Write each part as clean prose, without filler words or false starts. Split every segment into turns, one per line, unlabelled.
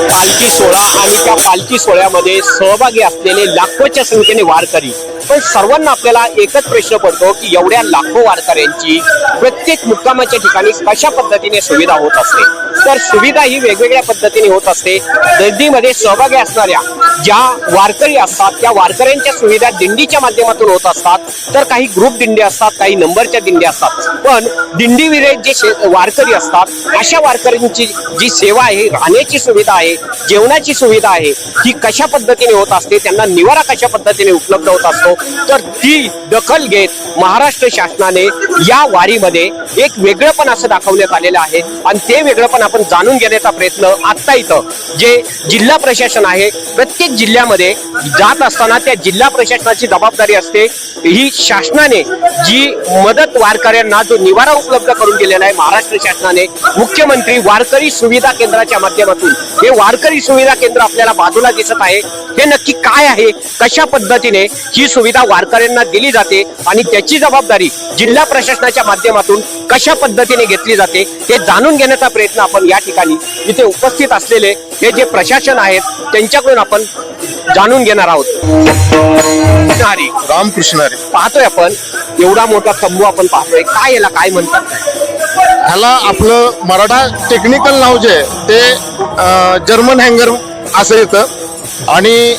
पालखी सोहळा आणि त्या पालखी सोहळ्यामध्ये सहभागी असलेले लाखोच्या संख्येने वारकरी, पण सर्वांना आपल्याला एकच प्रश्न पडतो की एवढ्या लाखो वारकऱ्यांची प्रत्येक मुक्कामाच्या ठिकाणी कशा पद्धतीने सुविधा होत असते. तर सुविधा ही वेगवेगळ्या पद्धतीने होत असते. दिंडीमध्ये सहभागी असणाऱ्या ज्या वारकरी असतात त्या वारकऱ्यांच्या सुविधा दिंडीच्या माध्यमातून होत असतात, तर काही ग्रुप दिंडी असतात, काही नंबरच्या दिंड्या असतात. पण दिंडी विरहित जे वारकरी असतात अशा वारकऱ्यांची जी सेवा आहे, राहण्याची सुविधा आहे, जेवणाची सुविधा आहे, ही कशा पद्धतीने होत असते, त्यांना निवारा कशा पद्धतीने उपलब्ध होत असतो, तर ती दखल घेत महाराष्ट्र शासनाने या वारीमध्ये एक वेगळंपण असं दाखवण्यात आलेलं आहे. आणि ते वेगळंपण आपण जाणून घेण्याचा प्रयत्न आता इथं जे जिल्हा प्रशासन आहे, प्रत्येक जिल्ह्यामध्ये जात असताना त्या जिल्हा प्रशासनाची जबाबदारी असते. ही शासनाने जी मदत वारकऱ्यांना जो निवारा उपलब्ध करून दिलेला आहे महाराष्ट्र शासनाने, मुख्यमंत्री वारकरी सुविधा केंद्राच्या माध्यमातून हे वारकरी सुविधा केंद्र आपल्याला बाजूला दिसत आहे. हे नक्की काय आहे, कशा पद्धतीने ही सुविधा वारकऱ्यांना दिली जाते आणि त्याची जबाबदारी जिल्हा प्रशासनाच्या माध्यमातून कशा पद्धतीने घेतली जाते हे जाणून घेण्याचा प्रयत्न आपण या ठिकाणी इथे उपस्थित असलेले हे जे प्रशासन आहेत त्यांच्याकडून आपण जाणून घेणार आहोत. हरी
रामकृष्ण हरी.
पाहतोय आपण एवढा मोठा तंबू आपण पाहतोय, काय याला काय म्हणतात?
ह्याला आपलं मराठा टेक्निकल नाव जे आहे ते जर्मन हँगर असं येतं. आणि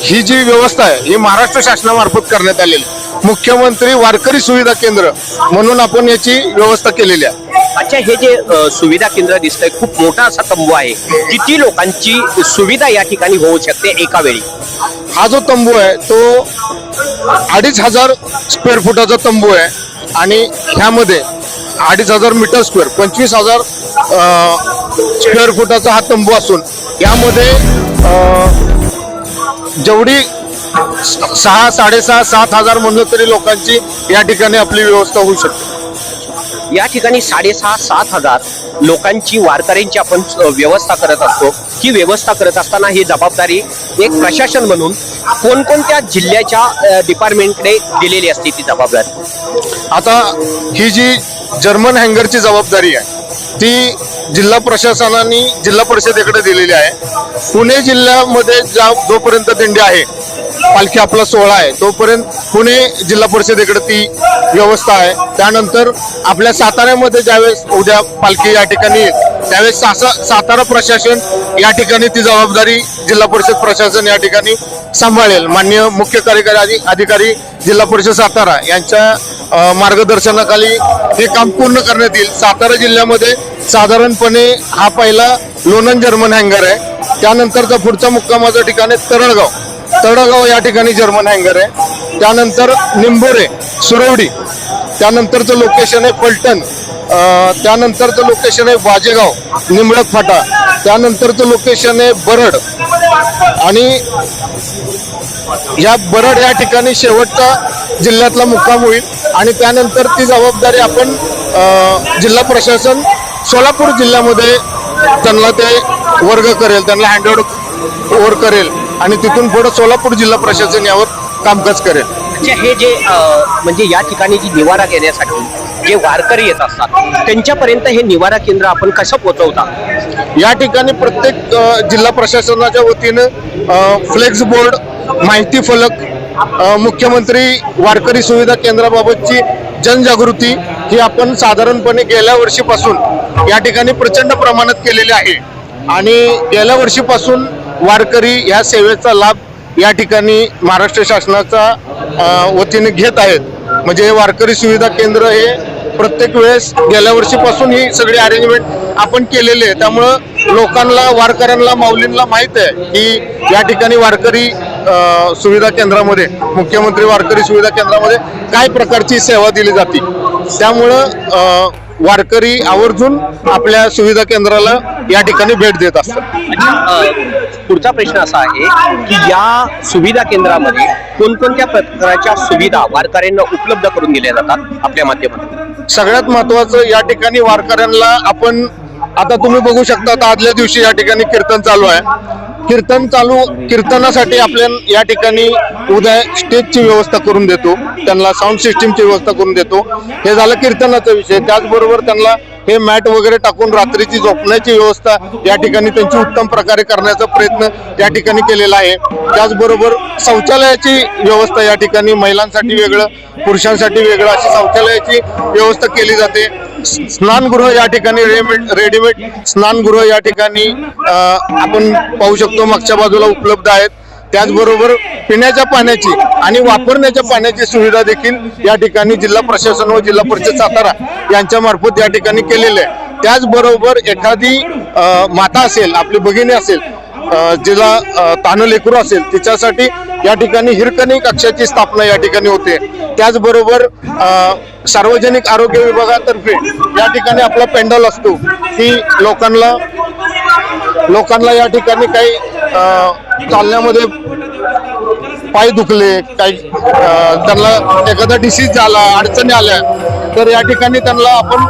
ही जी व्यवस्था आहे ही महाराष्ट्र शासनामार्फत करण्यात आलेली. मुख्यमंत्री वारकरी सुविधा केंद्र म्हणून आपण याची व्यवस्था केलेली आहे.
अच्छा, हे जे सुविधा केंद्र दिसतंय खूप मोठा असा तंबू आहे, किती लोकांची सुविधा या ठिकाणी होऊ शकते एका वेळी?
हा जो तंबू आहे तो 2500 स्क्वेअर फुटाचा तंबू आहे आणि ह्यामध्ये 2500 मीटर स्क्वेअर 25,000 स्क्वेअर फुटाचा हा तंबू असून यामध्ये जेवढी 6, 6.5, 7,000 म्हणलं तरी लोकांची या ठिकाणी आपली व्यवस्था होऊ शकते.
या ठिकाणी 6,500 7,000 लोकांची वारकऱ्यांची आपण व्यवस्था करत असतो. ही व्यवस्था करत असताना ही जबाबदारी एक प्रशासन म्हणून कोणकोणत्या जिल्ह्याच्या डिपार्टमेंटकडे दिलेली असते ती जबाबदारी?
आता ही जी जर्मन हँगरची जबाबदारी आहे ती जिल्हा प्रशासनाने जिल्हा परिषदेकडे दिलेली आहे. पुणे जिल्ह्यामध्ये जोपर्यंत दिंडी आहे, पालखी आपला सोहळा आहे, तोपर्यंत पुणे जिल्हा परिषदेकडे ती व्यवस्था आहे. त्यानंतर आपल्या साताऱ्यामध्ये ज्यावेळेस उद्या पालखी या ठिकाणी येईल त्यावेळेस सातारा प्रशासन या ठिकाणी ती जबाबदारी जिल्हा परिषद प्रशासन या ठिकाणी सांभाळेल. माननीय मुख्य कार्यकारी अधिकारी जिल्हा परिषद सातारा यांच्या मार्गदर्शनाखाली हे काम पूर्ण करण्यात येईल. सातारा जिल्ह्यामध्ये साधारणपणे हा पहिला लोणंद जर्मन हँगर आहे. त्यानंतरचा पुढचा मुक्कामाचं ठिकाण आहे तळगाव या ठिकाणी जर्मन हँगर आहे. त्यानंतर निंबोरे सुरवडी, त्यानंतरचं लोकेशन आहे फलटण, त्यानंतरचं लोकेशन आहे वाजेगाव निंबळक फाटा, त्यानंतरचं लोकेशन आहे बरड. आणि या बरड या ठिकाणी शेवटचा जिल्ह्यातला मुक्काम होईल. आणि त्यानंतर ती जबाबदारी आपण जिल्हा प्रशासन सोलापूर जिल्ह्यामध्ये त्यांना ते वर्ग करेल, त्यांना हँडओव्हर करेल आणि तिथून पुढे सोलापूर जिल्हा प्रशासन यावर कामकाज करेल.
अच्छा, हे जे म्हणजे या ठिकाणी जी निवारा घेण्यासाठी जे वारकरी येत असतात त्यांच्यापर्यंत हे निवारा केंद्र आपण कसं पोहोचवता?
या ठिकाणी प्रत्येक जिल्हा प्रशासनाच्या वतीनं फ्लेक्स बोर्ड, माहिती फलक, मुख्यमंत्री वारकरी सुविधा केंद्राबाबतची जनजागृती ही आपण साधारणपणे गेल्या वर्षीपासून या ठिकाणी प्रचंड प्रमाणात केलेली आहे. आणि गेल्या वर्षीपासून वारकरी ह्या सेवेचा लाभ या ठिकाणी महाराष्ट्र शासनाच्या वतीने घेत आहेत. म्हणजे वारकरी सुविधा केंद्र हे प्रत्येक वेळेस गेल्या वर्षीपासून ही सगळी अरेंजमेंट आपण केलेली आहे. त्यामुळं लोकांना, वारकऱ्यांना, माऊलींना माहीत आहे की या ठिकाणी वारकरी सुविधा केंद्रामध्ये, मुख्यमंत्री वारकरी सुविधा केंद्रामध्ये काय प्रकारची सेवा दिली जाते. त्यामुळं वारकरी आवर्जून आपल्या सुविधा केंद्राला या ठिकाणी भेट देत असतात.
पुढचा प्रश्न असा आहे की या सुविधा केंद्रामध्ये कोणकोणत्या प्रकारच्या सुविधा वारकऱ्यांना उपलब्ध करून दिल्या जातात आपल्या माध्यमातून?
सगळ्यात महत्वाचं या ठिकाणी वारकऱ्यांना आपण आता तुम्ही बघू शकता आदल्या दिवशी या ठिकाणी कीर्तन चालू आहे. कीर्तनासाठी आपल्या या ठिकाणी उद्या स्टेजची व्यवस्था करून देतो, त्यांना साऊंड सिस्टीमची व्यवस्था करून देतो. हे झालं कीर्तनाचा विषय. त्याचबरोबर त्यांना हे मॅट वगैरे टाकून रात्रीची झोपण्याची व्यवस्था या ठिकाणी त्यांची उत्तम प्रकारे करण्याचा प्रयत्न या ठिकाणी केलेला आहे. त्याचबरोबर शौचालयाची व्यवस्था या ठिकाणी महिलांसाठी वेगळं, पुरुषांसाठी वेगळं अशी शौचालयाची व्यवस्था केली जाते. स्नानगृह या ठिकाणी रेडीमेड स्नानगृह या ठिकाणी आपण पाहू शकतो मागच्या बाजूला उपलब्ध आहेत. त्याचबरोबर पिण्याच्या पाण्याची आणि वापरण्याच्या पाण्याची सुविधा देखील या ठिकाणी जिल्हा प्रशासन व जिल्हा परिषद सातारा यांच्या मार्फत या ठिकाणी केलेले आहे. त्याचबरोबर एखादी माता असेल, आपली भगिनी असेल, जिला तान्ह लेकरू असेल, तिच्यासाठी या ठिकाणी हिरकणी कक्षाची स्थापना या ठिकाणी होते. त्याचबरोबर सार्वजनिक आरोग्य विभागातर्फे या ठिकाणी आपला पेंडॉल असतो की लोकांना या ठिकाणी काही चालण्यामध्ये पाय दुखले, काही त्यांना एखादा डिसीज झाला, अडचणी आल्या तर या ठिकाणी त्यांना आपण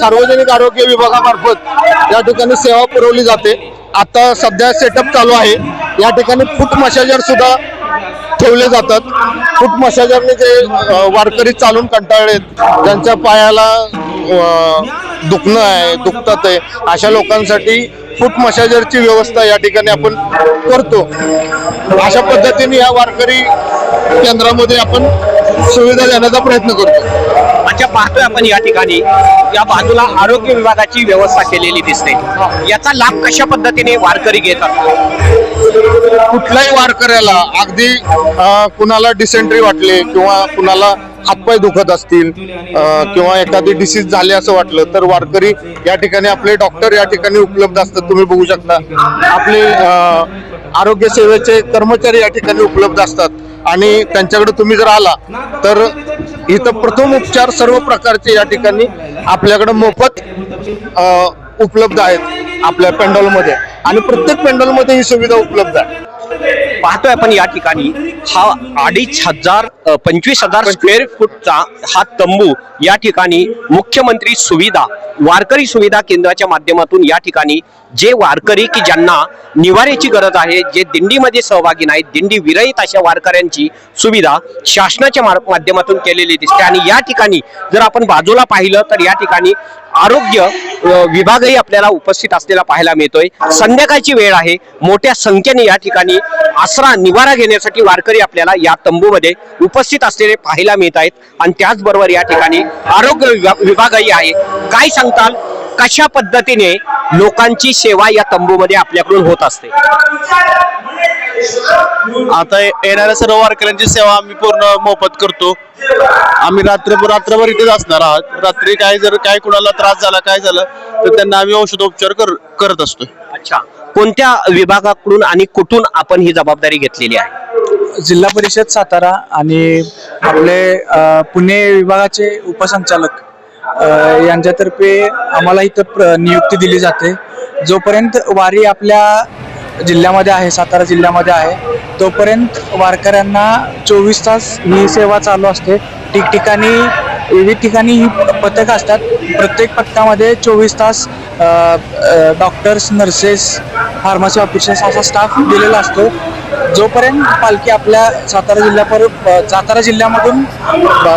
सार्वजनिक आरोग्य विभागामार्फत या ठिकाणी सेवा पुरवली जाते. आता सध्या सेटअप चालू आहे. या ठिकाणी फूट मशाजर सुद्धा ठेवले जातात. फूट मशाजरने जे वारकरी चालून कंटाळलेत, ज्यांच्या पायाला दुखतात आहे, अशा लोकांसाठी फूट मशाजरची व्यवस्था या ठिकाणी आपण करतो. अशा पद्धतीने या वारकरी केंद्रामध्ये आपण सुविधा देण्याचा प्रयत्न करतो.
अच्छा, पाहतोय आपण या ठिकाणी या बाजूला आरोग्य विभागाची व्यवस्था केलेली दिसते. याचा लाभ कशा पद्धतीने वारकरी घेतात?
कुठल्याही वारकऱ्याला, अगदी कुणाला डिसेंट्री वाटले किंवा कुणाला हातपाय दुखत असतील किंवा एखादी डिसीज झाली असं वाटलं तर वारकरी या ठिकाणी, आपले डॉक्टर या ठिकाणी उपलब्ध असतात. तुम्ही बघू शकता आपले आरोग्य सेवेचे कर्मचारी या ठिकाणी उपलब्ध असतात आणि त्यांच्याकडे तुम्ही जर आला तर इथं प्रथम उपचार सर्व प्रकारचे या ठिकाणी आपल्याकडे मोफत उपलब्ध आहेत आपल्या पेंडॉलमध्ये, आणि प्रत्येक पेंडॉलमध्ये ही सुविधा उपलब्ध आहे.
पाहतोय आपण या ठिकाणी हा 25,000 स्क्वेअर फूटचा हा तंबू या ठिकाणी मुख्यमंत्री सुविधा, वारकरी सुविधा केंद्राच्या माध्यमातून या ठिकाणी जे वारकरी की ज्यांना निवाऱ्याची गरज आहे, जे दिंडीमध्ये सहभागी नाहीत, दिंडी विरहित अशा वारकऱ्यांची सुविधा शासनाच्या माध्यमातून केलेली दिसते. आणि या ठिकाणी जर आपण बाजूला पाहिलं तर या ठिकाणी आरोग्य विभागही आपल्याला उपस्थित असलेला पाहायला मिळतोय. संध्याकाळची वेळ आहे, मोठ्या संख्येने या ठिकाणी आसरा निवारा घेण्यासाठी वारकरी आपल्याला या तंबूमध्ये उपस्थित असलेले पाहायला मिळत आहेत. आणि त्याचबरोबर या ठिकाणी आरोग्य विभागही आहे. काय सांगताल, कशा पद्धतीने लोकांची सेवा या तंबूमध्ये आपल्याकडून होत असते?
आता येणाऱ्या सर्व वारकऱ्यांची सेवा आम्ही पूर्ण मोफत करतो. आम्ही रात्रभर इथेच असणार आहात. रात्री काय कुणाला त्रास झाला, काय झालं तर त्यांना आम्ही औषधोपचार करत असतो.
अच्छा, कोणत्या विभागाकडून आणि कुठून आपण ही जबाबदारी घेतलेली आहे?
जिल्हा परिषद सातारा आणि आपले पुणे विभागाचे उपसंचालक यांच्यातर्फे आम्हाला इथं नियुक्ती दिली जाते. जोपर्यंत वारी आपल्या जिल्ह्यामध्ये आहे, सातारा जिल्ह्यामध्ये आहे, तोपर्यंत वारकऱ्यांना 24 तास ही सेवा चालू असते. ठिकठिकाणी विविध ठिकाणी ही पथक असतात. प्रत्येक पथकामध्ये 24 तास डॉक्टर्स, नर्सेस, फार्मसी ऑफिसर्स असा स्टाफ दिलेला असतो. जोपर्यंत पालखी आपल्या सातारा जिल्ह्यामधून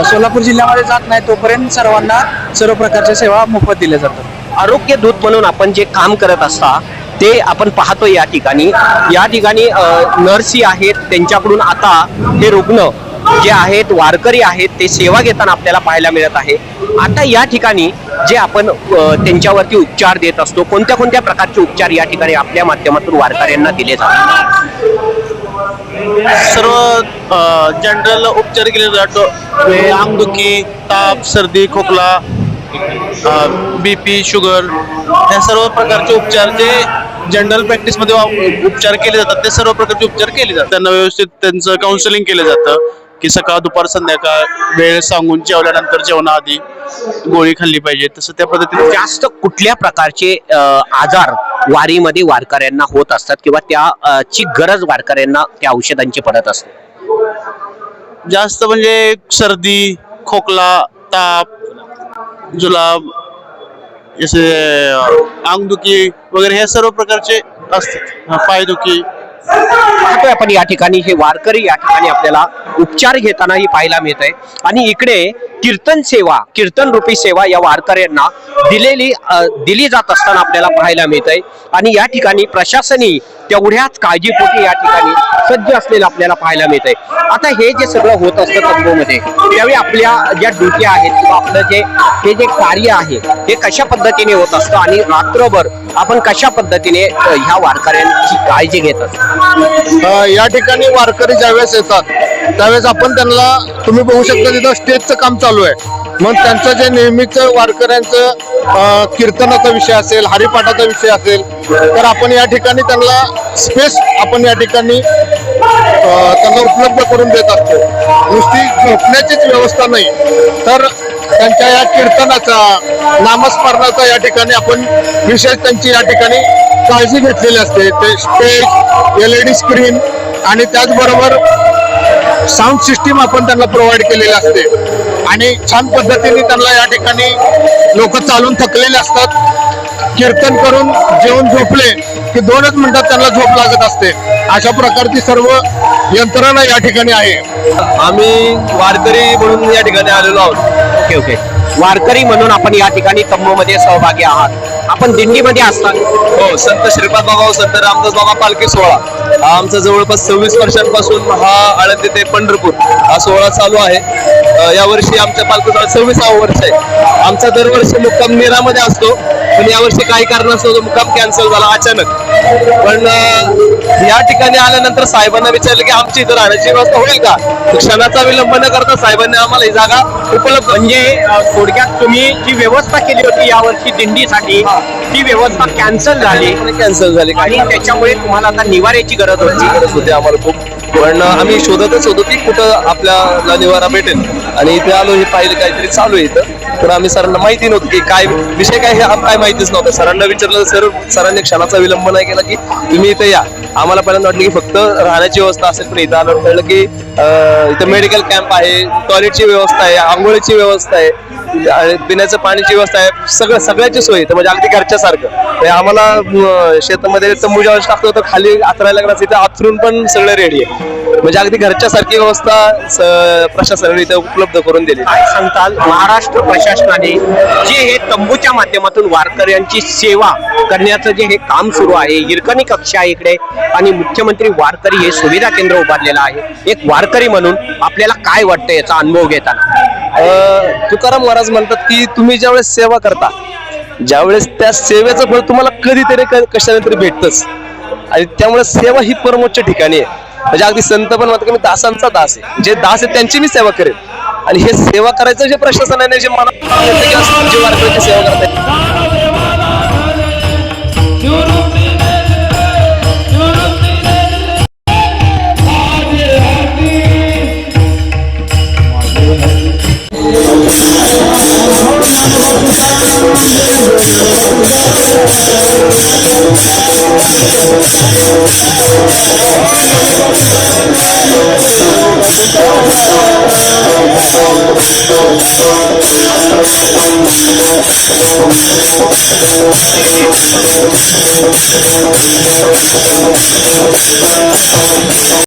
सोलापूर जिल्ह्यामध्ये जात नाही तोपर्यंत सर्वांना सर्व प्रकारच्या सेवा मोफत दिल्या जातात.
आरोग्य दूत म्हणून आपण जे काम करत असता ते आपण पाहतो या ठिकाणी नर्सी आहेत, त्यांच्याकडून आता हे रुग्ण जे आहेत, वारकरी आहेत, ते सेवा घेताना आपल्याला पाहायला मिळत आहे. आता या ठिकाणी जे आपण त्यांच्यावरती उपचार देत असतो, कोणत्या कोणत्या प्रकारचे उपचार या ठिकाणी आपल्या माध्यमातून वारकऱ्यांना दिले जातात?
सर्व जनरल उपचार केले जातो. अंगदुखी, ताप, सर्दी, खोकला, BP, शुगर, या सर्व प्रकारचे उपचार जे जनरल प्रॅक्टिस मध्ये उपचार केले जातात ते सर्व प्रकारचे उपचार केले जातात. त्यांना व्यवस्थित त्यांचं काउन्सिलिंग केलं जातं की सकाळ, दुपार, संध्याकाळ वेळ सांगून जेवल्यानंतर जेवणाआधी गोळी खाल्ली पाहिजे. तसं त्या पद्धतीने
जास्त कुठल्या प्रकारचे आजार वारीमध्ये वारकऱ्यांना होत असतात किंवा त्याची गरज वारकऱ्यांना त्या औषधांची पडत असते?
जास्त म्हणजे सर्दी, खोकला, ताप, जुलाब, जसे अंगदुखी वगैरे हे सर्व प्रकारचे असतात. पायदुखी.
पाहतोय आपण या ठिकाणी हे वारकरी या ठिकाणी आपल्याला उपचार घेतानाही पाहायला मिळत आहे. आणि इकडे कीर्तन सेवा, कीर्तन रूपी सेवा या वारकऱ्यांना दिली जात असताना आपल्याला पाहायला मिळत आहे. आणि या ठिकाणी प्रशासनही तेवढ्याच काळजीपोटी या ठिकाणी सज्ज असलेलं आपल्याला पाहायला मिळत आहे. आता हे जे सगळं होत असतं तंबूमध्ये, त्यावेळी आपल्या ज्या ड्युटी आहेत किंवा आपलं हे जे कार्य आहे हे कशा पद्धतीने होत असतं आणि रात्रभर आपण कशा पद्धतीने ह्या वारकऱ्यांची काळजी घेत असतो.
या ठिकाणी वारकरी ज्यावेळेस येतात त्यावेळेस आपण त्यांना, तुम्ही बघू शकता तिथं स्टेजचं काम चालू आहे. मग त्यांचं जे नेहमीचं वारकऱ्यांचं कीर्तनाचा विषय असेल, हरिपाठाचा विषय असेल, तर आपण या ठिकाणी त्यांना स्पेस आपण या ठिकाणी त्यांना उपलब्ध करून देत असतो. नुसती झोपण्याचीच व्यवस्था नाही, तर त्यांच्या या कीर्तनाचा, नामस्मरणाचा या ठिकाणी आपण विशेष त्यांची या ठिकाणी काळजी घेतलेली असते. ते स्टेज, LED स्क्रीन आणि त्याचबरोबर साऊंड सिस्टीम आपण त्यांना प्रोव्हाइड केलेली असते. आणि छान पद्धतीने त्यांना या ठिकाणी लोक चालून थकलेले असतात, कीर्तन करून जेवून झोपले की 2च मिनिटात त्यांना झोप लागत असते. अशा प्रकारची सर्व यंत्रणा या ठिकाणी आहे.
आम्ही वारकरी म्हणून या ठिकाणी आलेलो आहोत.
ओके ओके, वारकरी म्हणून आपण या ठिकाणी तंबूमध्ये सहभागी आहात. आपण दिंडीमध्ये असतात.
हो, संत श्रीपाद बाबा, संत रामदास बाबा पालखी सोहळा हा आमचा जवळपास 26 वर्षांपासून हा आळंदी ते पंढरपूर हा सोहळा चालू आहे. यावर्षी आमच्या पालखी सोहळा 26वा वर्ष आहे. आमचा दरवर्षी मुक्काम मीरामध्ये असतो, पण यावर्षी काही कारणास्तव तो मुक्काम कॅन्सल झाला अचानक. पण या ठिकाणी आल्यानंतर साहेबांना विचारलं की आमची इथं राहण्याची व्यवस्था होईल का. क्षणाचा विलंब न करता साहेबांनी आम्हाला ही जागा उपलब्ध,
म्हणजे थोडक्यात तुम्ही जी व्यवस्था केली होती यावर्षी दिंडीसाठी ती व्यवस्था कॅन्सल झाली आणि त्याच्यामुळे तुम्हाला आता निवाऱ्याची गरज होती.
आम्हाला खूप. पण आम्ही शोधतच होतो की कुठं आपल्याला निवारा भेटेल, आणि इथे आलो, हे पाहिलं काहीतरी चालू आहे इथं. पण आम्ही सरांना माहिती नव्हतं की काय विषय काय, हे काय माहितीच नव्हतं. सरांना विचारलं, सरांनी क्षणाचा विलंब नाही केला की तुम्ही इथे या. आम्हाला पहिल्यांदा वाटलं की फक्त राहण्याची व्यवस्था असेल, पण इथं आल्यावर कळलं की इथं मेडिकल कॅम्प आहे, टॉयलेटची व्यवस्था आहे, आंघोळीची व्यवस्था आहे, पिण्याचं पाण्याची व्यवस्था आहे, सगळ्याची सोय. तर म्हणजे अगदी घरच्या सारखं. आम्हाला शेतामध्ये तंबू ज्यावेळेस टाकतो तर खाली आथरायला लागला, तिथे आथरून पण सगळं रेडी आहे. म्हणजे अगदी घरच्या सारखी व्यवस्था प्रशासनाने इथे उपलब्ध करून दिली.
काय सांगताल, महाराष्ट्र प्रशासनाने जे हे तंबूच्या माध्यमातून वारकऱ्यांची सेवा करण्याचं जे हे काम सुरू आहे, हिरकणी कक्ष आहे इकडे आणि मुख्यमंत्री वारकरी हे सुविधा केंद्र उभारलेलं आहे, एक वारकरी म्हणून आपल्याला काय वाटतं याचा अनुभव घेताना.
तुकाराम महाराज म्हणतात की तुम्ही ज्यावेळेस सेवा करता, ज्यावेळेस त्या सेवेचं फळ तुम्हाला कधीतरी कशाने तरी भेटतच. आणि त्यामुळे सेवा ही परमोच्च ठिकाणी आहे. म्हणजे अगदी संत पण म्हणतात की मी दासांचा दास आहे, जे दास आहे त्यांची मी सेवा करेन. आणि हे सेवा करायचं जे प्रशासनाने जे मनात जे वारकऱ्यांची सेवा करतात.